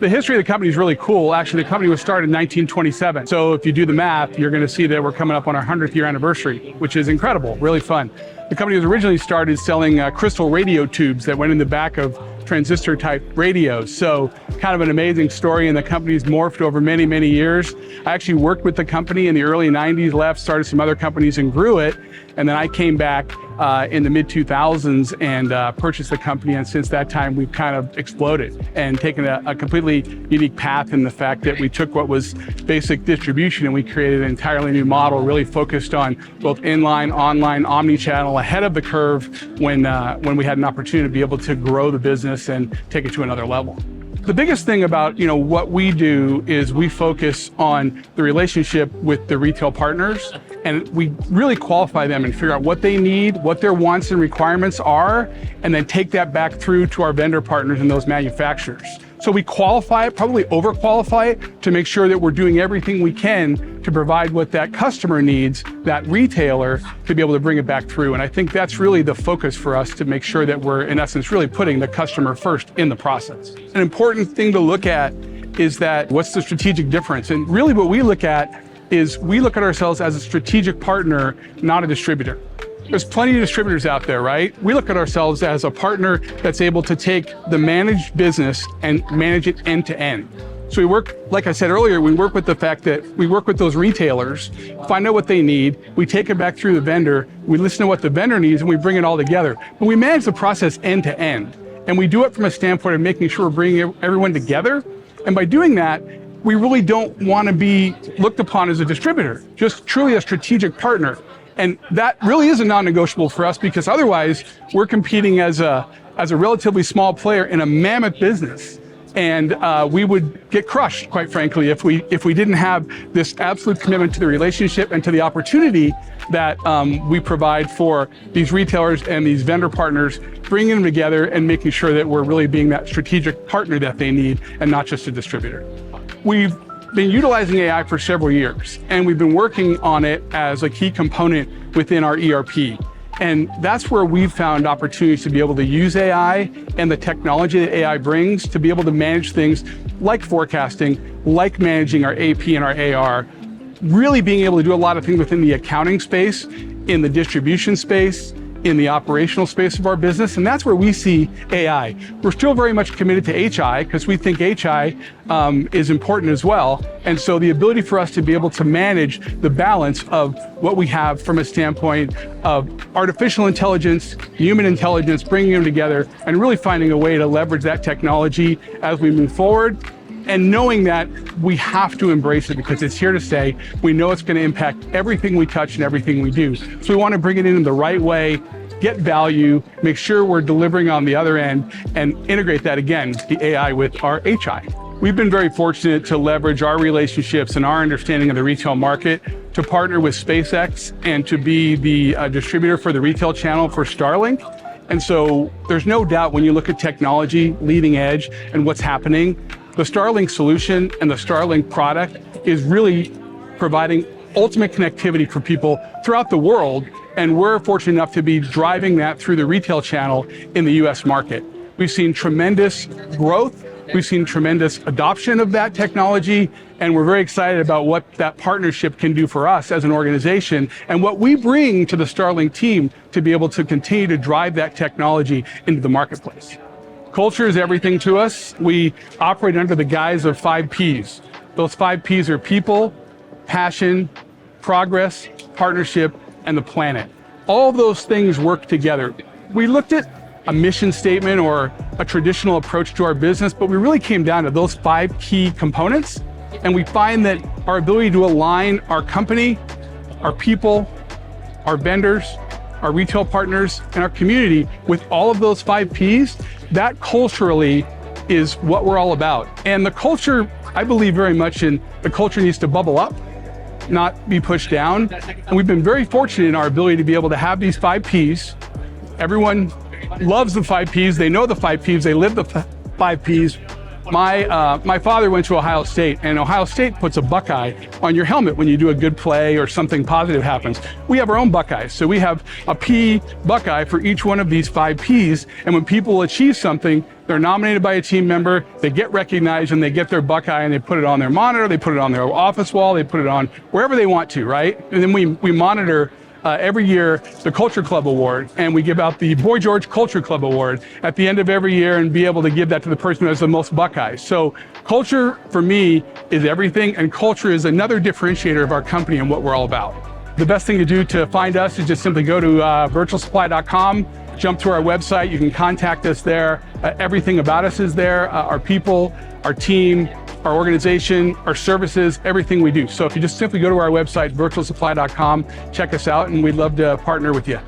The history of the company is really cool. Actually, the company was started in 1927. So if you do the math, you're going to see that we're coming up on our 100th year anniversary, which is incredible, really fun. The company was originally started selling crystal radio tubes that went in the back of transistor type radios. So kind of an amazing story, and the company's morphed over many, many years. I actually worked with the company in the early 90s, left, started some other companies and grew it. And then I came back in the mid 2000s and purchased the company. And since that time, we've kind of exploded and taken a completely unique path in the fact that we took what was basic distribution and we created an entirely new model, really focused on both inline, online, omni-channel, ahead of the curve when we had an opportunity to be able to grow the business and take it to another level. The biggest thing about what we do is we focus on the relationship with the retail partners, and we really qualify them and figure out what they need, what their wants and requirements are, and then take that back through to our vendor partners and those manufacturers. So we qualify it, probably over-qualify it, to make sure that we're doing everything we can to provide what that customer needs, that retailer, to be able to bring it back through. And I think that's really the focus for us, to make sure that we're, in essence, really putting the customer first in the process. An important thing to look at is that what's the strategic difference? And really what we look at is we look at ourselves as a strategic partner, not a distributor. There's plenty of distributors out there, right? We look at ourselves as a partner that's able to take the managed business and manage it end to end. So we work, like I said earlier, we work with the fact that we work with those retailers, find out what they need, we take it back through the vendor, we listen to what the vendor needs, and we bring it all together. But we manage the process end to end. And we do it from a standpoint of making sure we're bringing everyone together. And by doing that, we really don't want to be looked upon as a distributor, just truly a strategic partner. And that really is a non-negotiable for us, because otherwise we're competing as a relatively small player in a mammoth business. And we would get crushed, quite frankly, if we didn't have this absolute commitment to the relationship and to the opportunity that we provide for these retailers and these vendor partners, bringing them together and making sure that we're really being that strategic partner that they need and not just a distributor. We've been utilizing AI for several years, and we've been working on it as a key component within our ERP. And that's where we've found opportunities to be able to use AI and the technology that AI brings to be able to manage things like forecasting, like managing our AP and our AR, really being able to do a lot of things within the accounting space, in the distribution space, in the operational space of our business. And that's where we see AI. We're still very much committed to HI, because we think HI is important as well. And so the ability for us to be able to manage the balance of what we have from a standpoint of artificial intelligence, human intelligence, bringing them together and really finding a way to leverage that technology as we move forward. And knowing that we have to embrace it because it's here to stay. We know it's going to impact everything we touch and everything we do. So we want to bring it in the right way, get value, make sure we're delivering on the other end, and integrate that again, the AI with our HI. We've been very fortunate to leverage our relationships and our understanding of the retail market to partner with SpaceX and to be the distributor for the retail channel for Starlink. And so there's no doubt when you look at technology, leading edge, and what's happening, the Starlink solution and the Starlink product is really providing ultimate connectivity for people throughout the world. And we're fortunate enough to be driving that through the retail channel in the US market. We've seen tremendous growth. We've seen tremendous adoption of that technology, and we're very excited about what that partnership can do for us as an organization and what we bring to the Starlink team to be able to continue to drive that technology into the marketplace. Culture is everything to us. We operate under the guise of 5 Ps. Those 5 Ps are people, passion, progress, partnership, and the planet. All of those things work together. We looked at a mission statement or a traditional approach to our business, but we really came down to those 5 key components. And we find that our ability to align our company, our people, our vendors, our retail partners, and our community with all of those 5 Ps, that culturally is what we're all about. And the culture, I believe very much in, the culture needs to bubble up, not be pushed down. And we've been very fortunate in our ability to be able to have these 5 Ps. Everyone loves the 5 Ps, they know the 5 Ps, they live the 5 Ps, My father went to Ohio State, and Ohio State puts a Buckeye on your helmet when you do a good play or something positive happens. We have our own Buckeyes, so we have a P Buckeye for each one of these 5 Ps, and when people achieve something, they're nominated by a team member, they get recognized, and they get their Buckeye, and they put it on their monitor, they put it on their office wall, they put it on wherever they want to, right? And then we monitor every year the Culture Club Award, and we give out the Boy George Culture Club Award at the end of every year and be able to give that to the person who has the most Buckeyes. So culture for me is everything, and culture is another differentiator of our company and what we're all about. The best thing to do to find us is just simply go to virtualsupply.com, jump to our website, you can contact us there. Everything about us is there, our people, our team, our organization, our services, everything we do. So if you just simply go to our website, virtualsupply.com, check us out, and we'd love to partner with you.